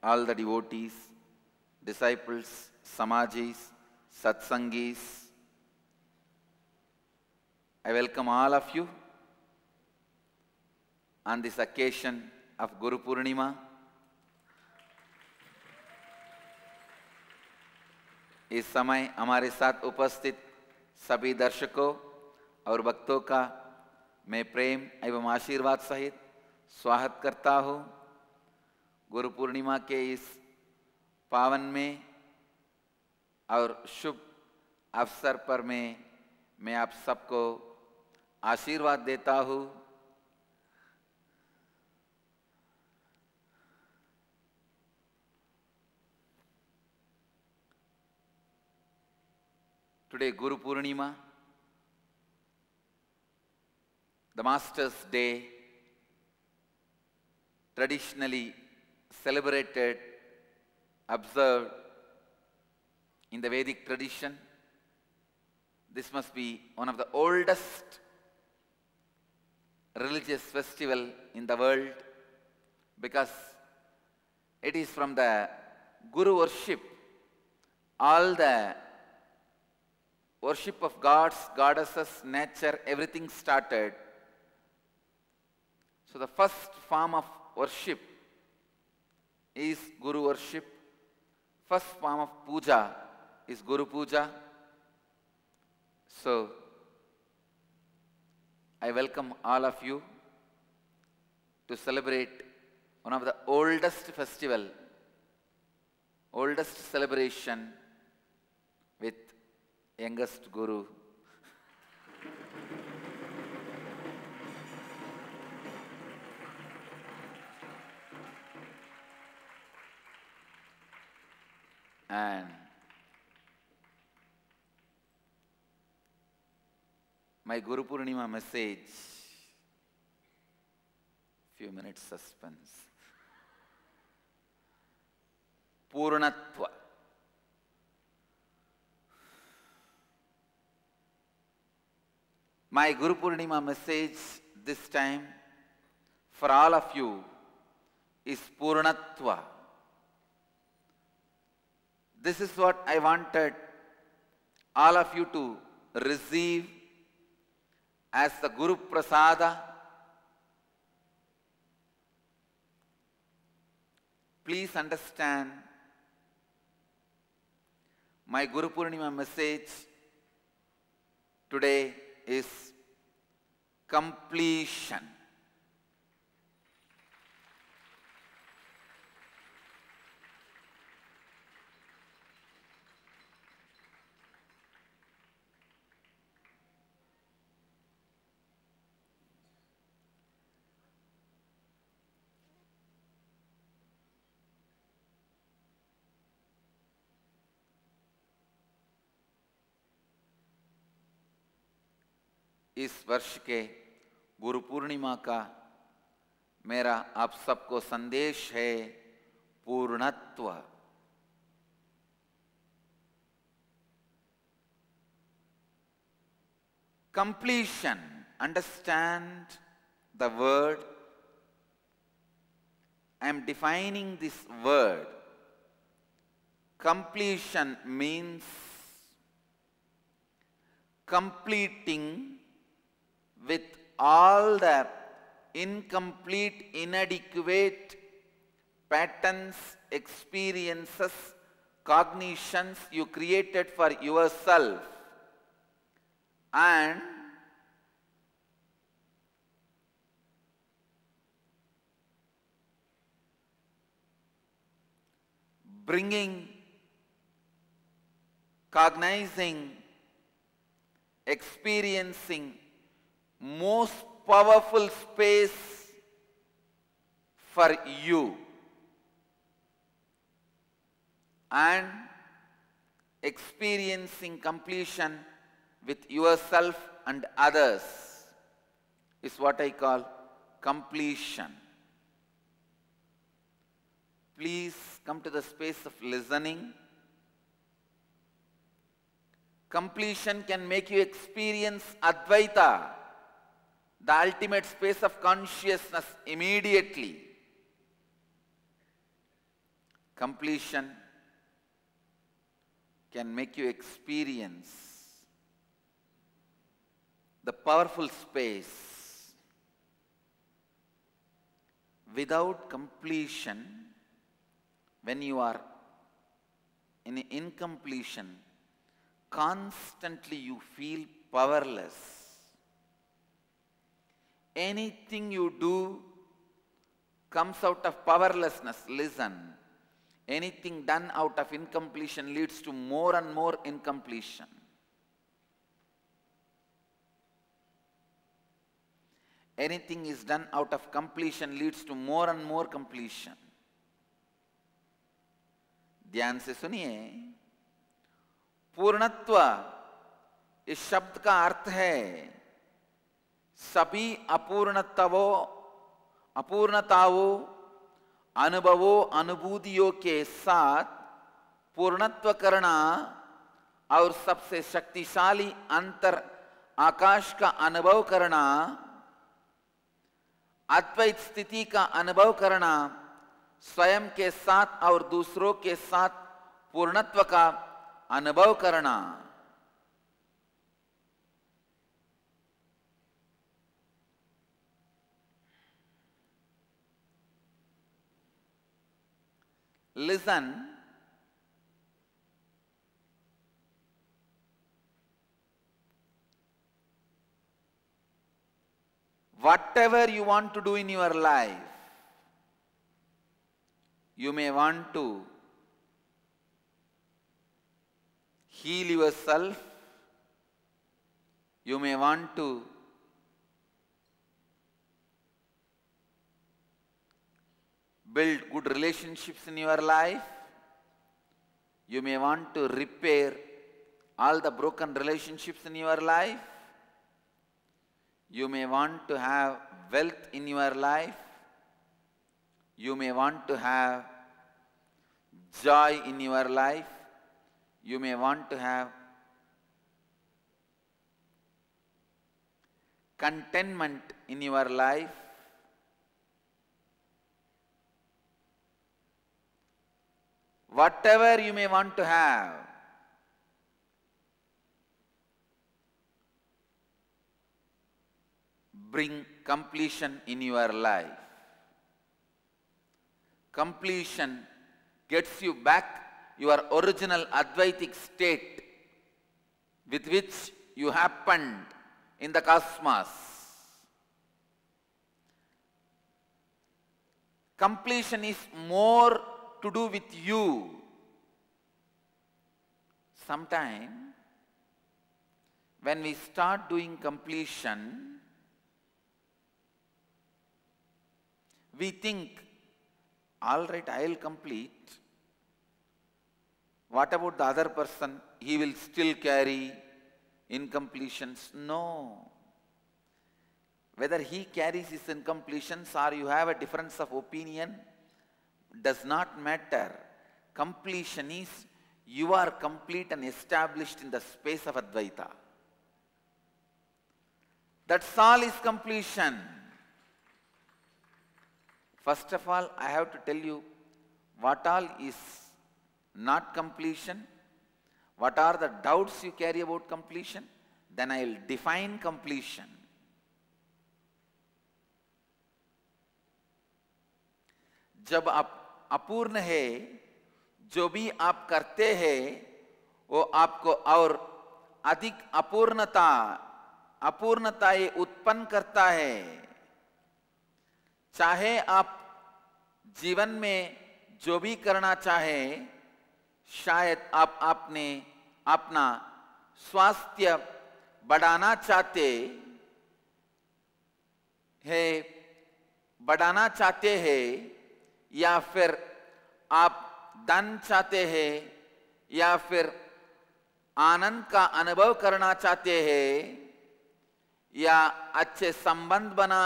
all the devotees, disciples, samajis, satsangis. I welcome all of you on this occasion of Guru Purnima. इस समय हमारे साथ उपस्थित सभी दर्शकों और भक्तों का मैं प्रेम एवं आशीर्वाद सहित स्वागत करता हूँ। गुरु पूर्णिमा के इस पावन में और शुभ अवसर पर मैं आप सबको आशीर्वाद देता हूँ। Today, Guru Purnima, the Master's Day, traditionally celebrated, observed in the Vedic tradition. This must be one of the oldest religious festival in the world because it is from the Guru worship. All the worship of gods, goddesses, nature, everything started. So the first form of worship is Guru worship. First form of puja is Guru puja. So I welcome all of you to celebrate one of the oldest festival, oldest celebration with youngest Guru. And my Guru Purnima message, few minutes suspense. Purnatva. My Guru Purnima message this time for all of you is Purnatva. This is what I wanted all of you to receive as the Guru prasada. Please understand, my Guru Purnima message today is completion. इस वर्ष के गुरु पूर्णिमा का मेरा आप सबको संदेश है पूर्णत्व। Completion. Understand the word. I am defining this word. Completion means completing with all the incomplete, inadequate patterns, experiences, cognitions you created for yourself, and bringing, cognizing, experiencing most powerful space for you and experiencing completion with yourself and others is what I call completion. Please come to the space of listening. Completion can make you experience advaita, the ultimate space of consciousness, immediately. completion can make you experience the powerful space. Without completion, when you are in incompletion, constantly you feel powerless. Anything you do comes out of powerlessness. Listen, anything done out of incompletion leads to more and more incompletion. Anything is done out of completion leads to more and more completion. ध्यान से सुनिए, पूर्णत्व इस शब्द का अर्थ है सभी अपूर्णताओं, अनुभवों, अनुभूतियों के साथ पूर्णत्व करना और सबसे शक्तिशाली अंतर आकाश का अनुभव करना, अद्वैत स्थिति का अनुभव करना, स्वयं के साथ और दूसरों के साथ पूर्णत्व का अनुभव करना। Listen, whatever you want to do in your life, you may want to heal yourself, you may want to build good relationships in your life, you may want to repair all the broken relationships in your life, you may want to have wealth in your life, you may want to have joy in your life, you may want to have contentment in your life. Whatever you may want to have, bring completion in your life. Completion gets you back your original Advaitic state with which you happened in the cosmos. Completion is more to do with you. Sometime when we start doing completion, we think, all right, I will complete. What about the other person? He will still carry incompletions. No. Whether he carries his incompletions or you have a difference of opinion does not matter. Completion is you are complete and established in the space of Advaita. That's all is completion. First of all, I have to tell you what all is not completion, what are the doubts you carry about completion, then I will define completion. जब आप अपूर्ण है, जो भी आप करते हैं वो आपको और अधिक अपूर्णताएं उत्पन्न करता है। चाहे आप जीवन में जो भी करना चाहे, शायद आप अपना स्वास्थ्य बढ़ाना चाहते हैं या फिर आप धन चाहते हैं या फिर आनंद का अनुभव करना चाहते हैं या अच्छे संबंध बना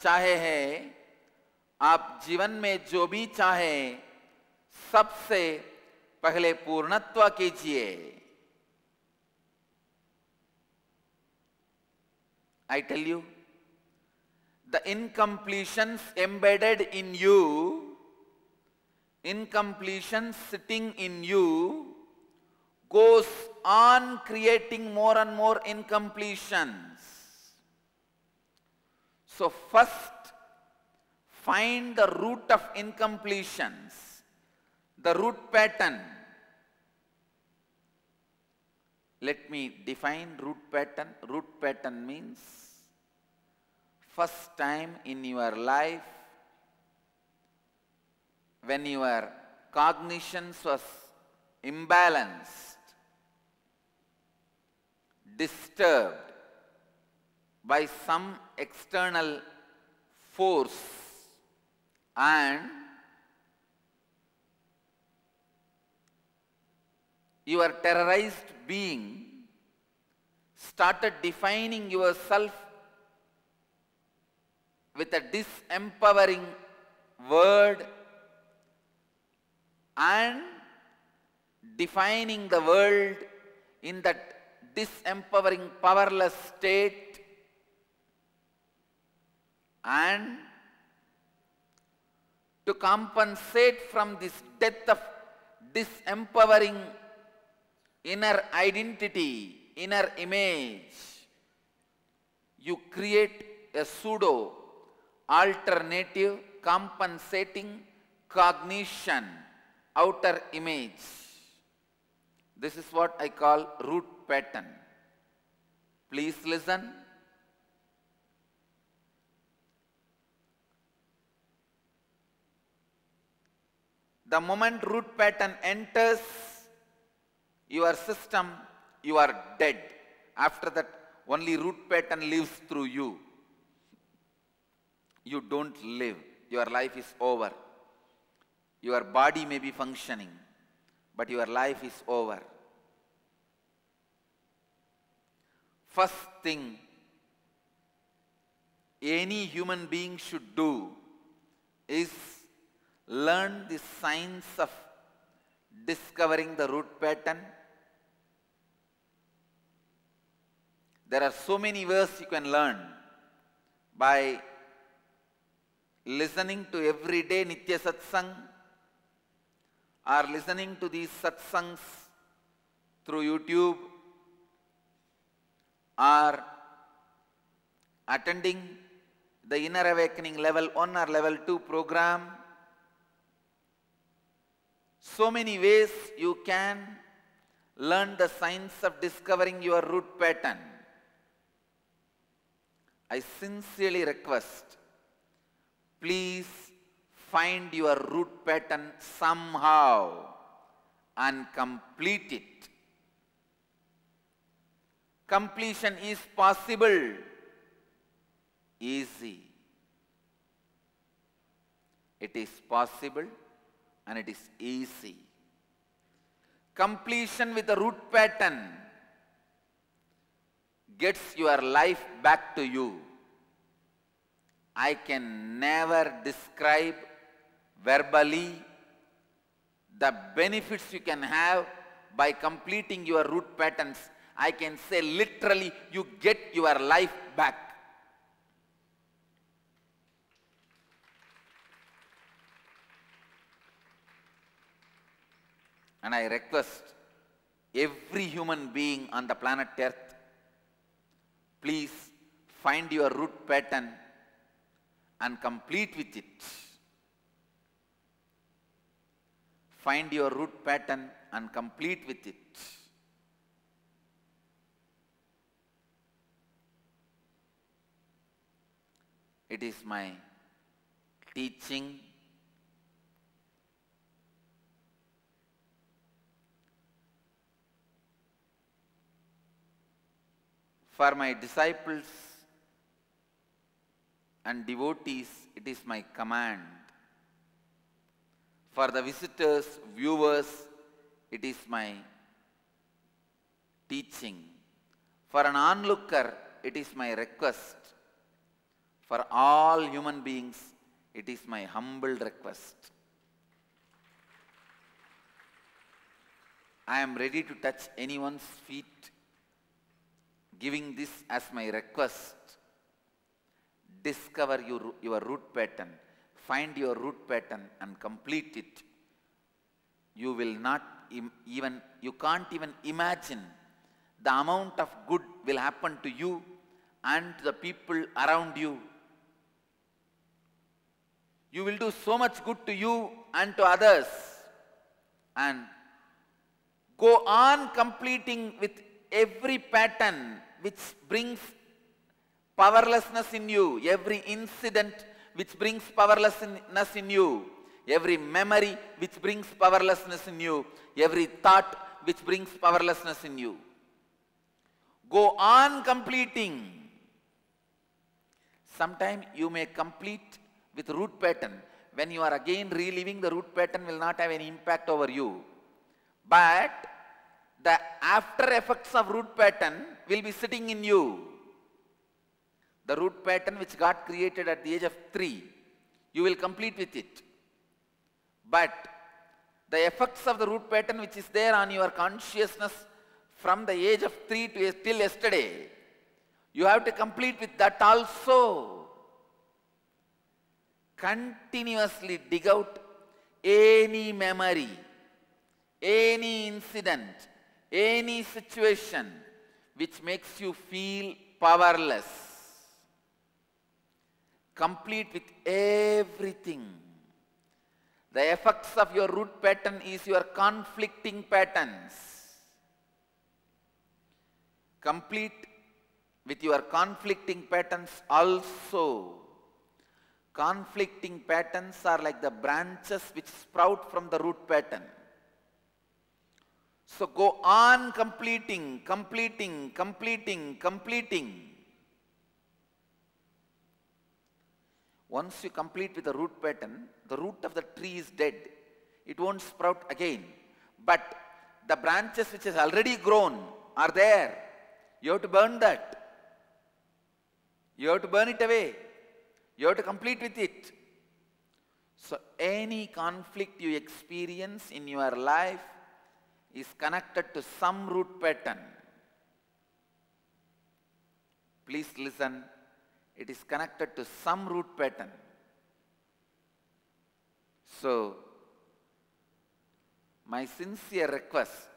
चाहे हैं, आप जीवन में जो भी चाहें सबसे पहले पूर्णत्व कीजिए। I tell you, the incompletions embedded in you incompletion sitting in you goes on creating more and more incompletions. So first, find the root of incompletions, the root pattern. Let me define root pattern. Root pattern means first time in your life when your cognitions was imbalanced, disturbed by some external force, and your terrorized being started defining yourself with a disempowering word and defining the world in that disempowering powerless state, and to compensate from this death of disempowering inner identity, inner image, you create a pseudo alternative compensating cognition, outer image. This is what I call root pattern. Please listen. The moment root pattern enters your system, you are dead. After that, only root pattern lives through you. You don't live. Your life is over. Your body may be functioning, but your life is over. First thing any human being should do is learn the science of discovering the root pattern. There are so many ways you can learn by listening to everyday Nitya Satsang, or listening to these Satsangs through YouTube, or attending the Inner Awakening Level 1 or Level 2 program. So many ways you can learn the science of discovering your root pattern. I sincerely request, please find your root pattern somehow and complete it. Completion is possible, easy. It is possible and it is easy. Completion with the root pattern gets your life back to you. I can never describe verbally the benefits you can have by completing your root patterns. I can say literally you get your life back. And I request every human being on the planet Earth, please find your root pattern and complete with it. Find your root pattern and complete with it. It is my teaching for my disciples and devotees. It is my command. For the visitors, viewers, it is my teaching. For an onlooker, it is my request. For all human beings, it is my humble request. I am ready to touch anyone's feet, giving this as my request. Discover your root pattern. Find your root pattern and complete it. you will not you can't even imagine the amount of good will happen to you and to the people around you. You will do so much good to you and to others, and go on completing with every pattern which brings powerlessness in you, every incident which brings powerlessness in you, every memory which brings powerlessness in you, every thought which brings powerlessness in you. Go on completing. Sometime you may complete with root pattern. When you are again reliving, the root pattern will not have any impact over you. But the after effects of root pattern will be sitting in you. The root pattern which got created at the age of 3, you will complete with it. But the effects of the root pattern which is there on your consciousness from the age of 3 to till yesterday, you have to complete with that also. Continuously dig out any memory, any incident, any situation which makes you feel powerless. Complete with everything. The effects of your root pattern is your conflicting patterns. Complete with your conflicting patterns also. Conflicting patterns are like the branches which sprout from the root pattern. So go on completing. Once you complete with the root pattern, the root of the tree is dead. It won't sprout again. But the branches which has already grown are there. You have to burn that. You have to burn it away. You have to complete with it. So any conflict you experience in your life is connected to some root pattern. Please listen. It is connected to some root pattern. So, my sincere request,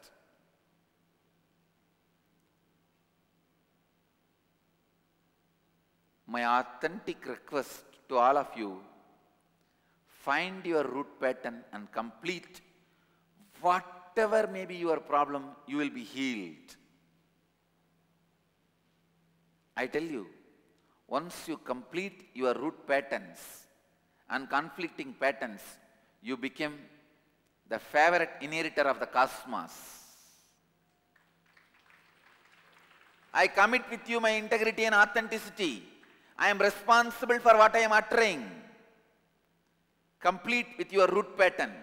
my authentic request to all of you, find your root pattern and complete. Whatever may be your problem, you will be healed. I tell you, once you complete your root patterns and conflicting patterns, you become the favorite inheritor of the cosmos. I commit with you my integrity and authenticity. I am responsible for what I am uttering. Complete with your root pattern.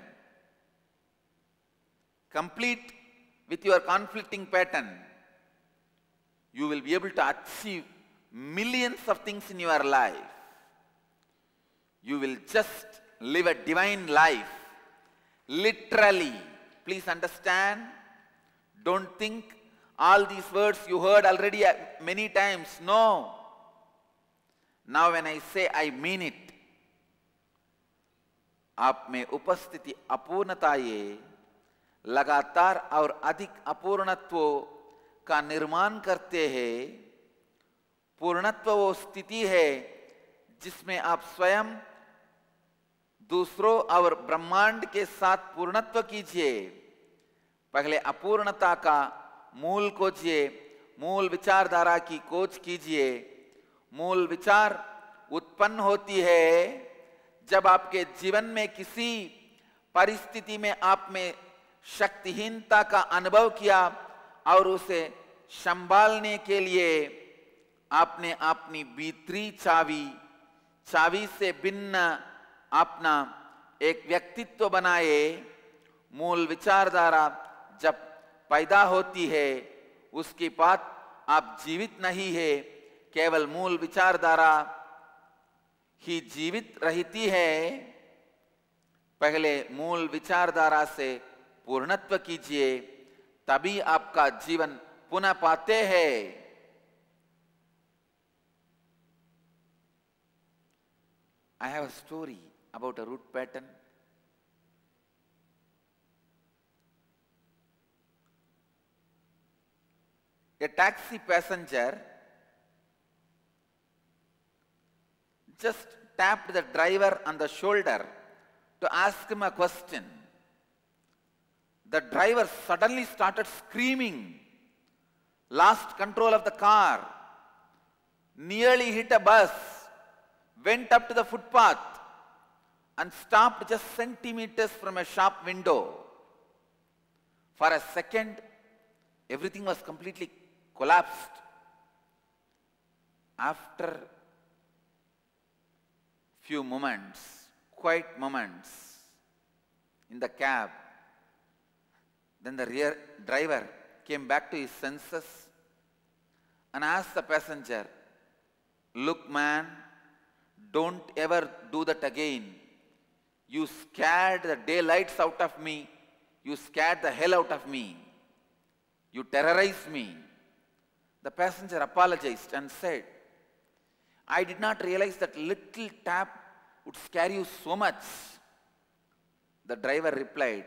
Complete with your conflicting pattern. You will be able to achieve millions of things in your life. You will just live a divine life. Literally. Please understand. Don't think all these words you heard already many times. No. Now when I say, I mean it. आप में उपस्थिति अपूर्णता ये लगातार और अधिक अपूर्णत्वों का निर्माण करते हैं. पूर्णत्व वो स्थिति है जिसमें आप स्वयं दूसरों और ब्रह्मांड के साथ पूर्णत्व कीजिए. पहले अपूर्णता का मूल खोजिए, मूल विचारधारा की खोज कीजिए. मूल विचार उत्पन्न होती है जब आपके जीवन में किसी परिस्थिति में आप में शक्तिहीनता का अनुभव किया और उसे संभालने के लिए आपने अपनी भीतरी चावी से भिन्न अपना एक व्यक्तित्व बनाए. मूल विचारधारा जब पैदा होती है उसके बाद आप जीवित नहीं है, केवल मूल विचारधारा ही जीवित रहती है. पहले मूल विचारधारा से पूर्णत्व कीजिए, तभी आपका जीवन पुनः पाते हैं. I have a story about a root pattern. A taxi passenger just tapped the driver on the shoulder to ask him a question. The driver suddenly started screaming, lost control of the car, nearly hit a bus, went up to the footpath and stopped just centimeters from a shop window. For a second, everything was completely collapsed. After few moments, quiet moments in the cab, then the rear driver came back to his senses and asked the passenger, "Look man, don't ever do that again. You scared the daylights out of me. You scared the hell out of me. You terrorized me." The passenger apologized and said, "I did not realize that little tap would scare you so much." The driver replied,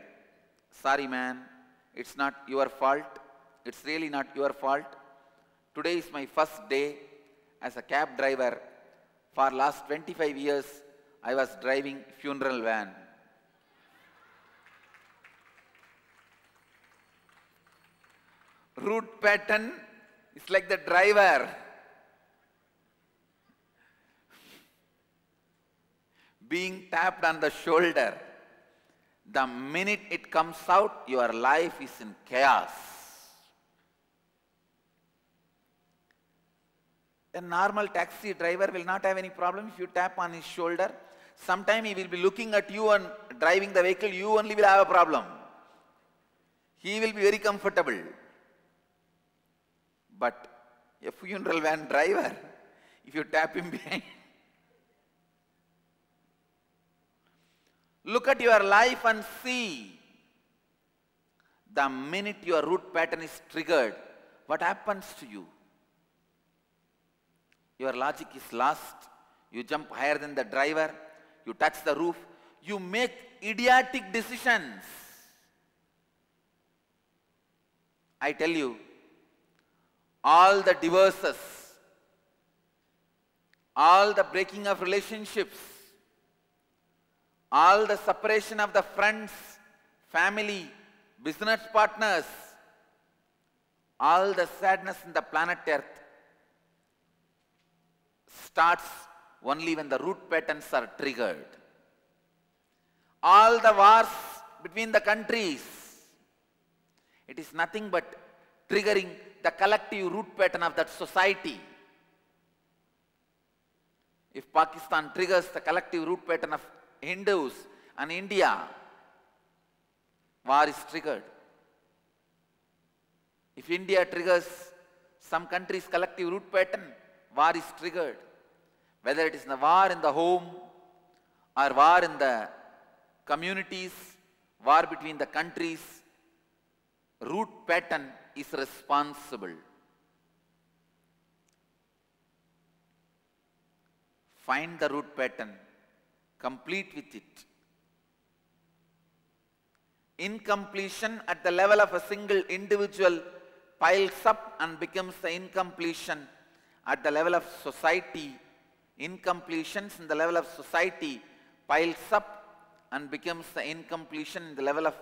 "Sorry man, it's not your fault. It's really not your fault. Today is my first day as a cab driver. For last 25 years, I was driving funeral van." Route pattern is like the driver. Being tapped on the shoulder. The minute it comes out, your life is in chaos. A normal taxi driver will not have any problem if you tap on his shoulder. Sometime he will be looking at you and driving the vehicle, you only will have a problem. He will be very comfortable. But a funeral van driver, if you tap him behind, look at your life and see. The minute your root pattern is triggered, what happens to you? Your logic is lost. You jump higher than the driver. You touch the roof. You make idiotic decisions. I tell you, all the divorces, all the breaking of relationships, all the separation of the friends, family, business partners, all the sadness in the planet Earth starts only when the root patterns are triggered. All the wars between the countries, it is nothing but triggering the collective root pattern of that society. If Pakistan triggers the collective root pattern of Hindus and India, war is triggered. If India triggers some country's collective root pattern, war is triggered. Whether it is the war in the home or war in the communities, war between the countries, root pattern is responsible. Find the root pattern, complete with it. Incompletion at the level of a single individual piles up and becomes the incompletion at the level of society. Incompletions in the level of society piles up and becomes the incompletion in the level of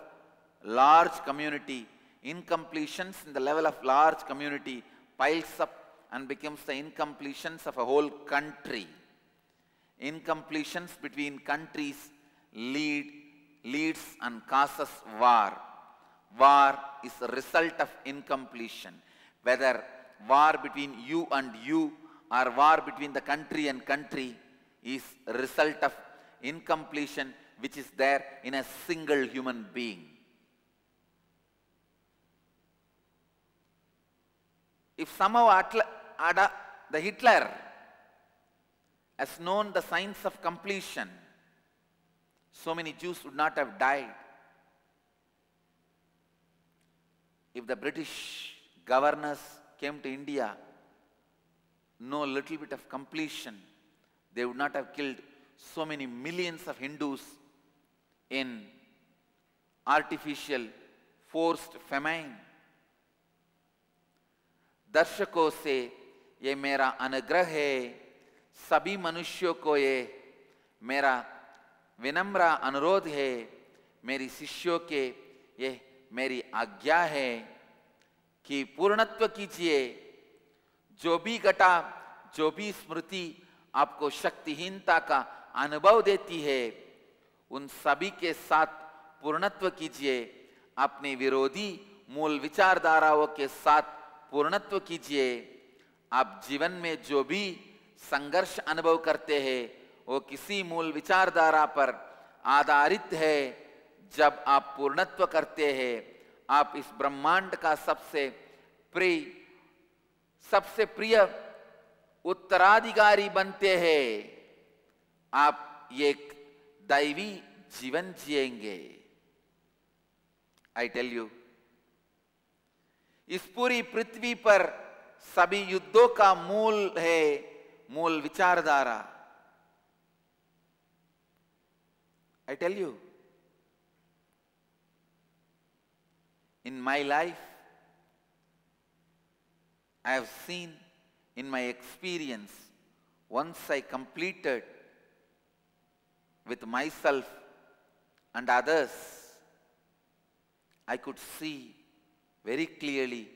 large community. Incompletions in the level of large community piles up and becomes the incompletions of a whole country. Incompletions between countries leads and causes war. War is a result of incompletion. Whether war between you and you or war between the country and country is a result of incompletion which is there in a single human being. If somehow the Hitler has known the signs of completion, so many Jews would not have died. If the British governors came to India, know a little bit of completion, they would not have killed so many millions of Hindus in artificial forced famine. दर्शकों से ये मेरा अनुग्रह है, सभी मनुष्यों को ये मेरा विनम्र अनुरोध है, मेरी शिष्यों के ये मेरी आज्ञा है कि पूर्णत्व कीजिए। जो भी घटा, जो भी स्मृति आपको शक्तिहीनता का अनुभव देती है, उन सभी के साथ पूर्णत्व कीजिए। अपने विरोधी मूल विचारधाराओं के साथ पूर्णत्व कीजिए। आप जीवन में जो भी संघर्ष अनुभव करते हैं वो किसी मूल विचारधारा पर आधारित है। जब आप पूर्णत्व करते हैं, आप इस ब्रह्मांड का सबसे प्रिय उत्तराधिकारी बनते हैं। आप एक दैवी जीवन जिएंगे। आई टेल यू, इस पूरी पृथ्वी पर सभी युद्धों का मूल है मूल विचारधारा। I tell you, in my life, I have seen in my experience, once I completed with myself and others, I could see very clearly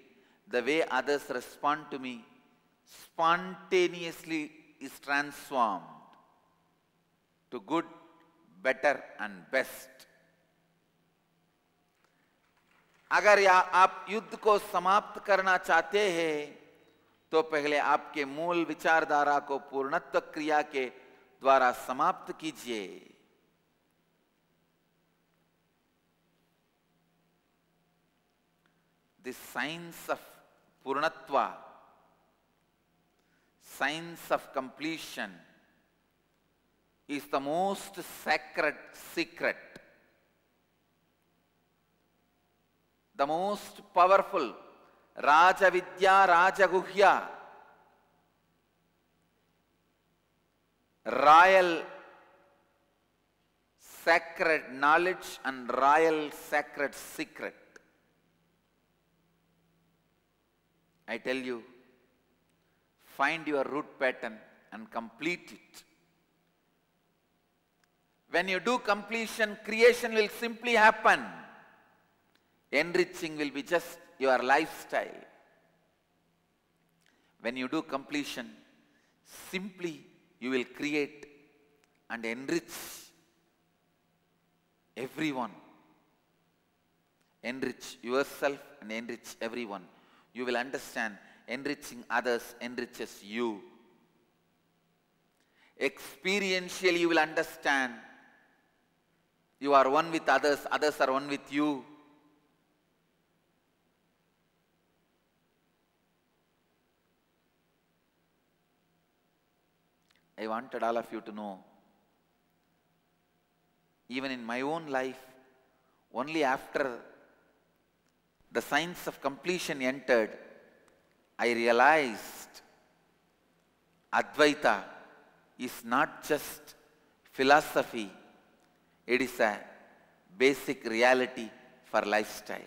the way others respond to me spontaneously is transformed to good, better and best. अगर आप युद्ध को समाप्त करना चाहते हैं तो पहले आपके मूल विचारधारा को पूर्णत्व क्रिया के द्वारा समाप्त कीजिए। The science of Purnatva, science of completion, is the most sacred secret, the most powerful Raja Vidya, Raja Guhya, royal sacred knowledge and royal sacred secret. I tell you, find your root pattern and complete it. When you do completion, creation will simply happen. Enriching will be just your lifestyle. When you do completion, simply you will create and enrich everyone. Enrich yourself and enrich everyone. You will understand enriching others enriches you. Experientially you will understand you are one with others, others are one with you. I wanted all of you to know, even in my own life, only after the science of completion entered, I realized Advaita is not just philosophy, it is a basic reality for lifestyle.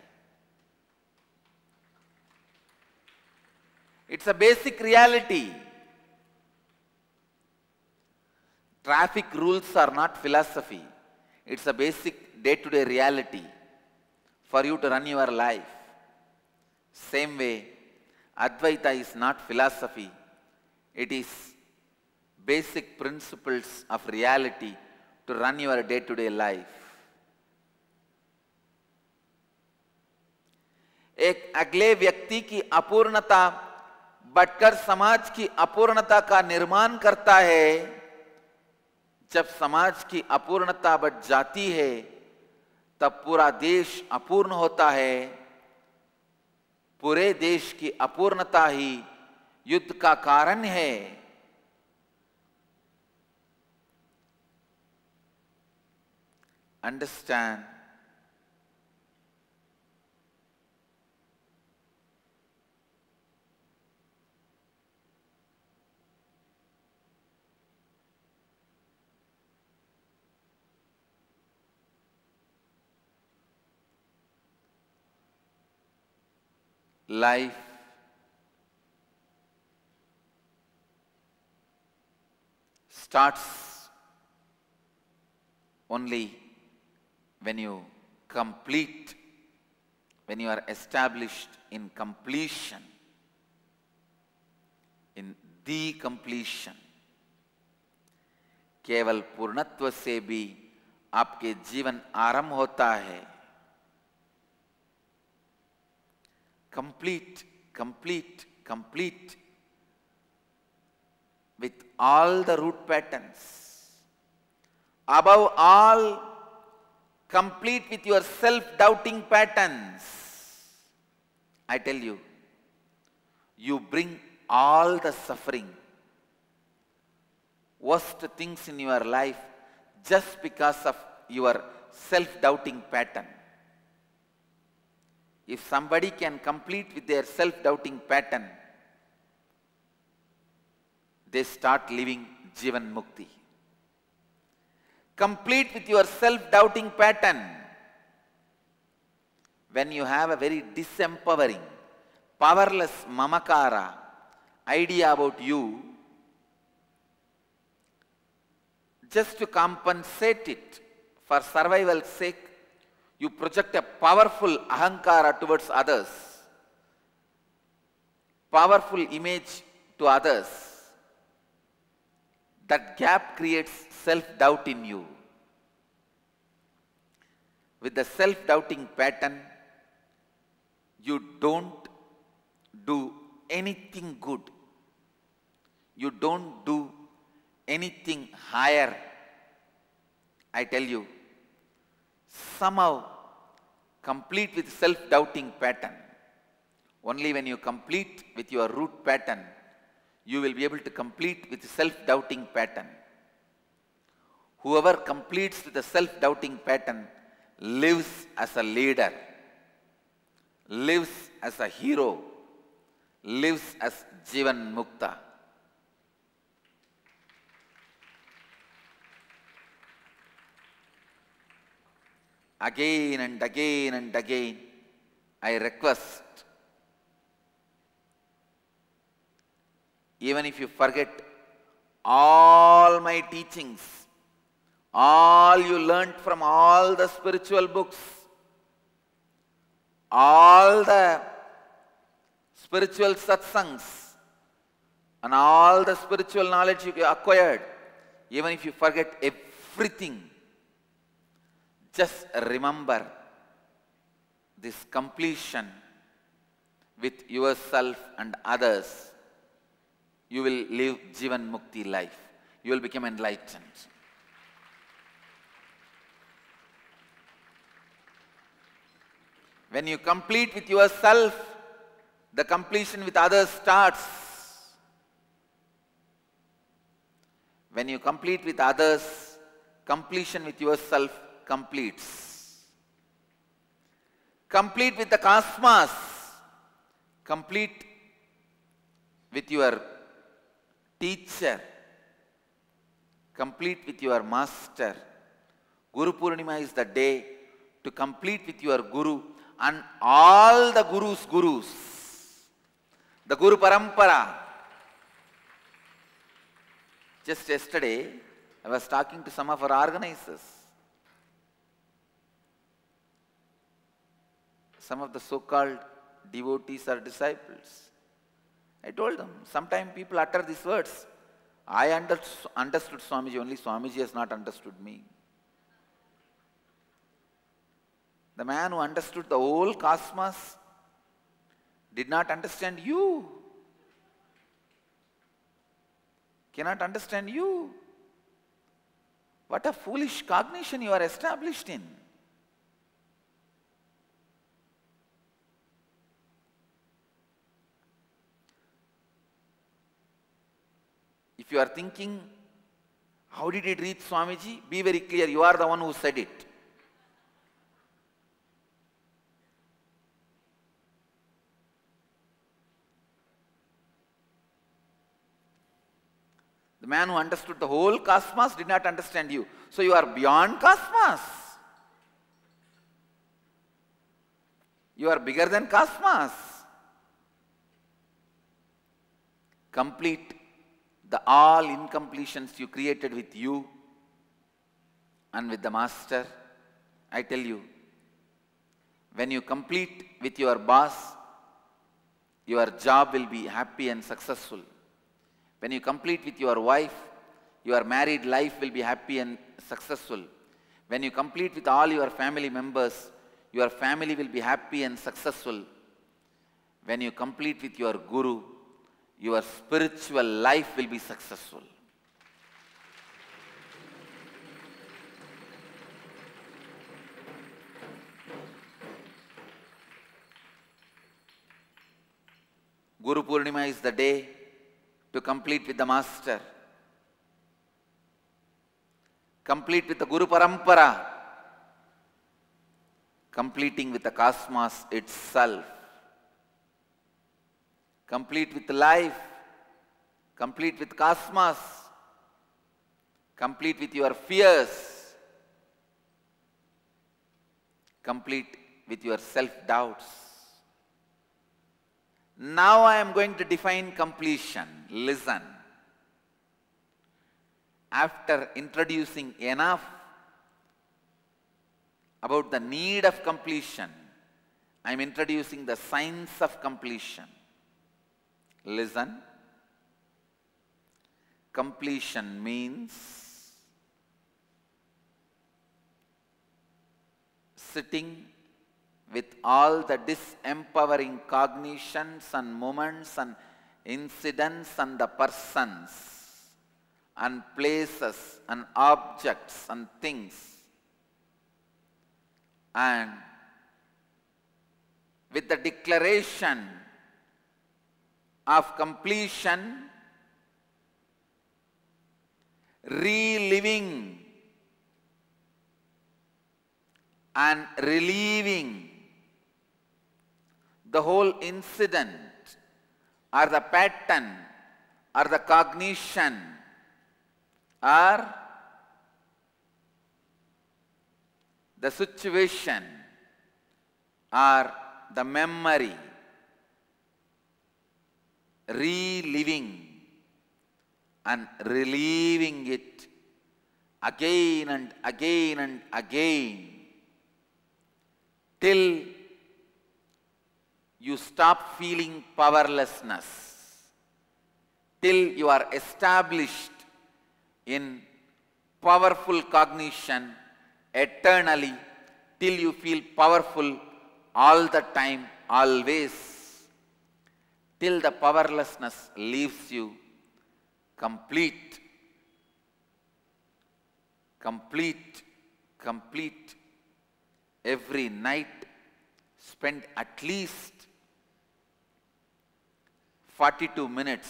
It's a basic reality. Traffic rules are not philosophy. It's a basic day-to-day reality for you to run your life. Same way, Advaita is not philosophy. It is basic principles of reality to run your day-to-day life. एक अगले व्यक्ति की अपूर्णता बढ़कर समाज की अपूर्णता का निर्माण करता है। जब समाज की अपूर्णता बढ़ जाती है तब पूरा देश अपूर्ण होता है। पूरे देश की अपूर्णता ही युद्ध का कारण है। Understand, life starts only when you complete, when you are established in completion, in the completion. केवल पूर्णत्व से भी आपके जीवन आरंभ होता है. Complete, complete, complete with all the root patterns. Above all, complete with your self-doubting patterns. I tell you, you bring all the suffering, worst things in your life just because of your self-doubting pattern. If somebody can complete with their self-doubting pattern, they start living Jivan Mukti. Complete with your self-doubting pattern. When you have a very disempowering, powerless mamakara idea about you, just to compensate it for survival's sake, you project a powerful ahankara towards others, powerful image to others. That gap creates self-doubt in you. With the self-doubting pattern, you don't do anything good. You don't do anything higher. I tell you, somehow complete with self-doubting pattern. Only when you complete with your root pattern, you will be able to complete with self-doubting pattern. Whoever completes with the self-doubting pattern lives as a leader, lives as a hero, lives as Jivan Mukta. Again and again and again, I request, even if you forget all my teachings, all you learnt from all the spiritual books, all the spiritual satsangs, and all the spiritual knowledge you acquired, even if you forget everything, just remember this completion with yourself and others. You will live Jivan Mukti life. You will become enlightened. When you complete with yourself, the completion with others starts. When you complete with others, completion with yourself completes. Complete with the cosmos. Complete with your teacher. Complete with your master. Guru Purnima is the day to complete with your Guru and all the Gurus' Gurus. The Guru Parampara. Just yesterday, I was talking to some of our organizers. Some of the so-called devotees or disciples. I told them, sometimes people utter these words. I understood Swamiji, only Swamiji has not understood me. The man who understood the whole cosmos did not understand you. Cannot understand you. What a foolish cognition you are established in. If you are thinking, how did it reach Swamiji? Be very clear, you are the one who said it. The man who understood the whole cosmos did not understand you. So you are beyond cosmos. You are bigger than cosmos. Complete the all incompletions you created with you and with the Master, I tell you, when you complete with your boss, your job will be happy and successful. When you complete with your wife, your married life will be happy and successful. When you complete with all your family members, your family will be happy and successful. When you complete with your Guru, your spiritual life will be successful. Guru Purnima is the day to complete with the Master. Complete with the Guru Parampara. Completing with the cosmos itself. Complete with life. Complete with cosmos. Complete with your fears. Complete with your self-doubts. Now I am going to define completion. Listen. After introducing enough about the need of completion, I am introducing the science of completion. Listen. Completion means sitting with all the disempowering cognitions and moments and incidents and the persons and places and objects and things, and with the declaration of completion, reliving and relieving the whole incident or the pattern or the cognition or the situation or the memory, reliving and relieving it again and again and again till you stop feeling powerlessness, till you are established in powerful cognition eternally, till you feel powerful all the time, always, till the powerlessness leaves you complete, complete, complete. Every night spend at least 42 minutes,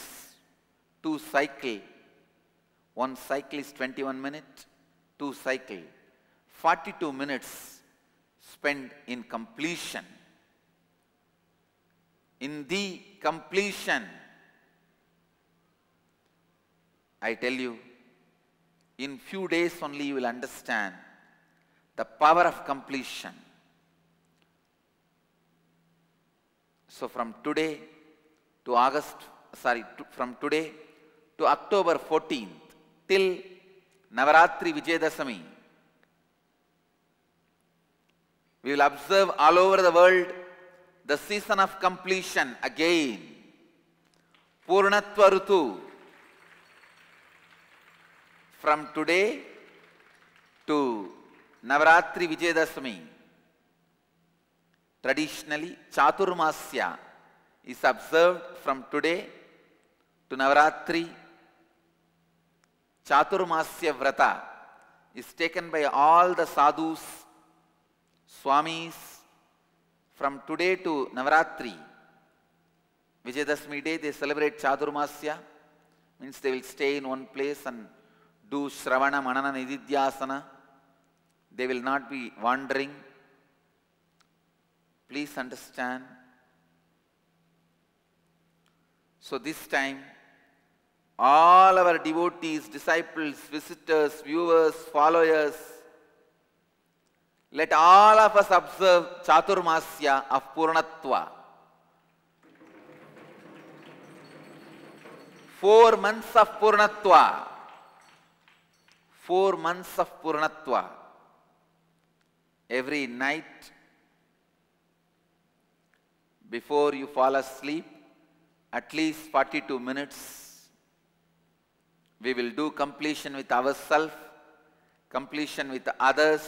2 cycle. 1 cycle is 21 minutes, 2 cycle. 42 minutes spent in completion. In the completion, I tell you, in few days only you will understand the power of completion. So from today to from today to October 14th till Navaratri Vijayadashami, we will observe all over the world the season of completion again. Purnatva Rutu. From today to Navaratri Vijayadashami, traditionally Chaturmasya is observed from today to Navaratri. Chaturmasya Vrata is taken by all the sadhus, swamis. From today to Navaratri, Vijayadashami day, they celebrate Chaturmasya. Means they will stay in one place and do Shravana, Manana, Nididhyasana. They will not be wandering. Please understand. So this time, all our devotees, disciples, visitors, viewers, followers, let all of us observe Chaturmasya of Purnatva. 4 months of Purnatva. 4 months of Purnatva. Every night, before you fall asleep, at least 42 minutes, we will do completion with ourselves, completion with others,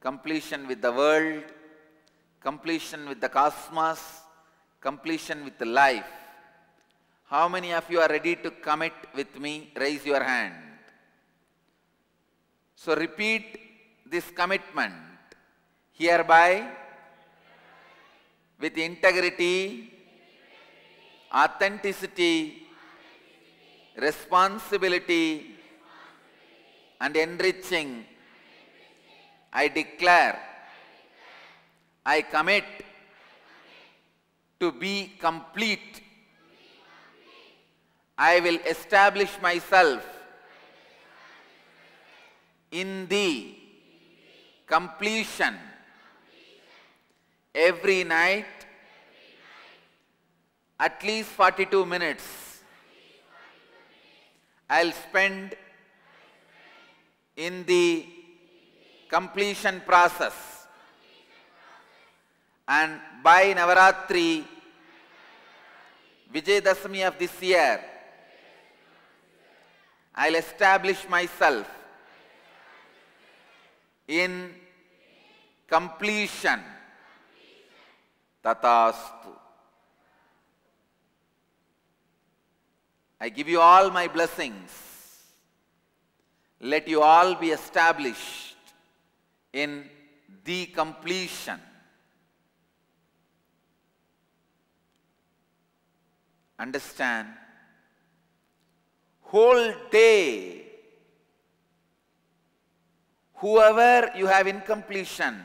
completion with the world, completion with the cosmos, completion with life. How many of you are ready to commit with me? Raise your hand. So repeat this commitment. Hereby, with integrity, authenticity, responsibility, and enriching, I declare, I commit to be complete. I will establish myself in the completion. Every night, at least 42 minutes, I'll spend in the completion process. And by Navaratri, Vijayadashami of this year, I'll establish myself in completion. Tatastu. I give you all my blessings. Let you all be established in the completion. Understand? Whole day, whoever you have incompletion,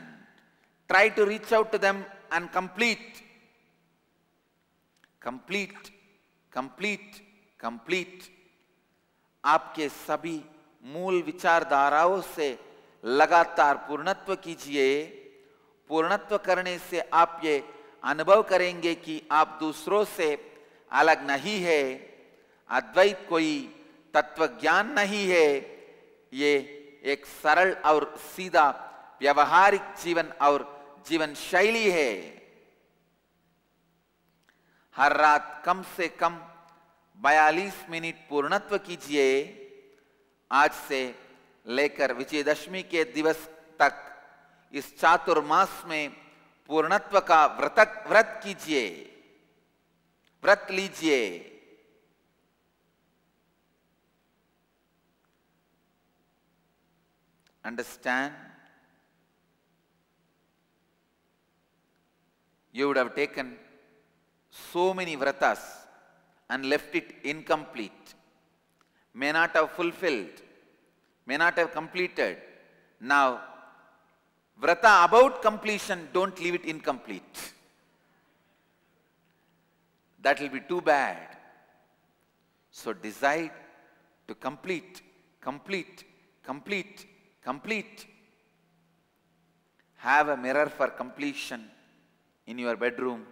try to reach out to them and complete. Complete, complete, complete. आपके सभी मूल विचारधाराओं से लगातार पूर्णत्व कीजिए. पूर्णत्व करने से आप ये अनुभव करेंगे कि आप दूसरों से अलग नहीं है. अद्वैत कोई तत्व ज्ञान नहीं है. ये एक सरल और सीधा व्यवहारिक जीवन और जीवन शैली है. हर रात कम से कम 42 मिनट पूर्णत्व कीजिए. आज से लेकर विजयदशमी के दिवस तक इस चातुर्मास में पूर्णत्व का व्रत कीजिए, व्रत लीजिए. Understand? You would have taken so many vratas and left it incomplete. May not have fulfilled, may not have completed. Now, vrata about completion, don't leave it incomplete. That will be too bad. So decide to complete, complete, complete, complete. Have a mirror for completion in your bedroom.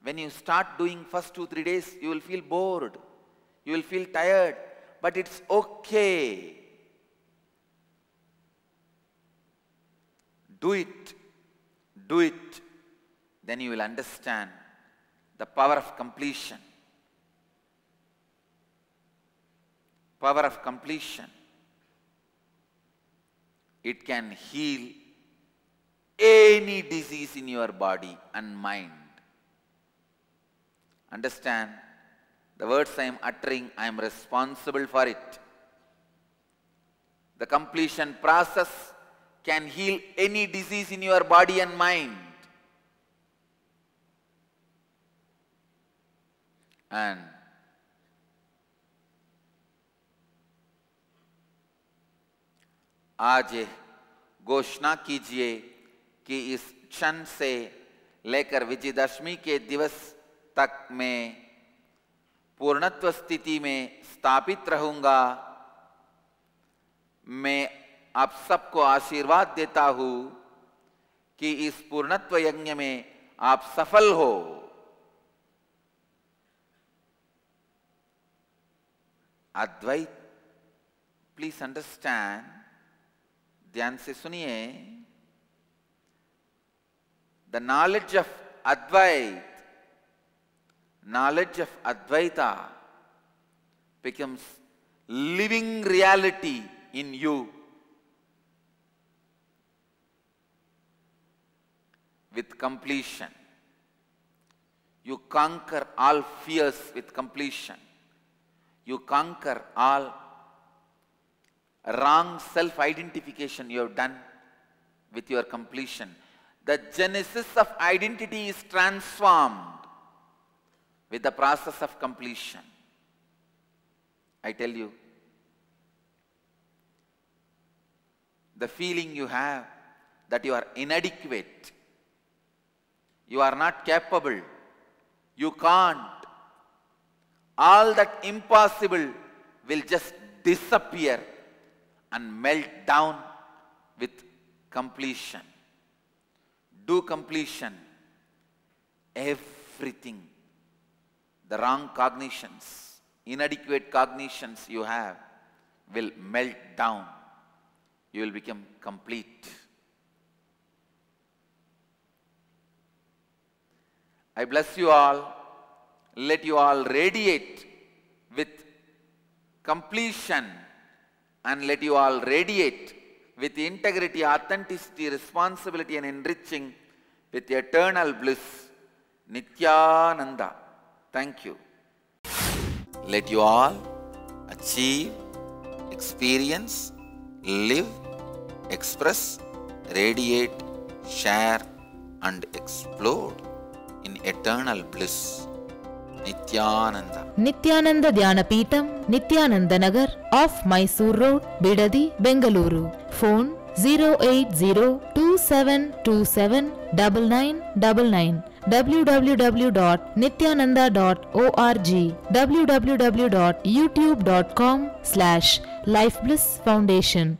When you start doing first 2-3 days, you will feel bored. You will feel tired. But it's okay. Do it. Do it. Then you will understand the power of completion. Power of completion. It can heal any disease in your body and mind. Understand? The words I am uttering, I am responsible for it. The completion process can heal any disease in your body and mind. And आज ये घोषणा कीजिए कि इस क्षण से लेकर विजयदशमी के दिवस तक मैं पूर्णत्व स्थिति में स्थापित रहूंगा. मैं आप सबको आशीर्वाद देता हूं कि इस पूर्णत्व यज्ञ में आप सफल हो. Advaita, please understand, ध्यान से सुनिए, the knowledge of Advaita becomes living reality in you with completion. You conquer all fears with completion. You conquer all wrong self-identification you have done with your completion. The genesis of identity is transformed with the process of completion. I tell you, the feeling you have that you are inadequate, you are not capable, you can't, all that impossible will just disappear and melt down with completion. Do completion. Everything, the wrong cognitions, inadequate cognitions you have will melt down. You will become complete. I bless you all. Let you all radiate with completion, and let you all radiate with integrity, authenticity, responsibility and enriching with eternal bliss. Nithyananda. Thank you. Let you all achieve, experience, live, express, radiate, share and explode in eternal bliss. Nithyananda. Nithyananda Dhyanapeetam, Nithyananda Nagar, off Mysore Road, Bidadi, Bengaluru. Phone 08027279999. www.nithyananda.org. www.youtube.com/Life Bliss Foundation.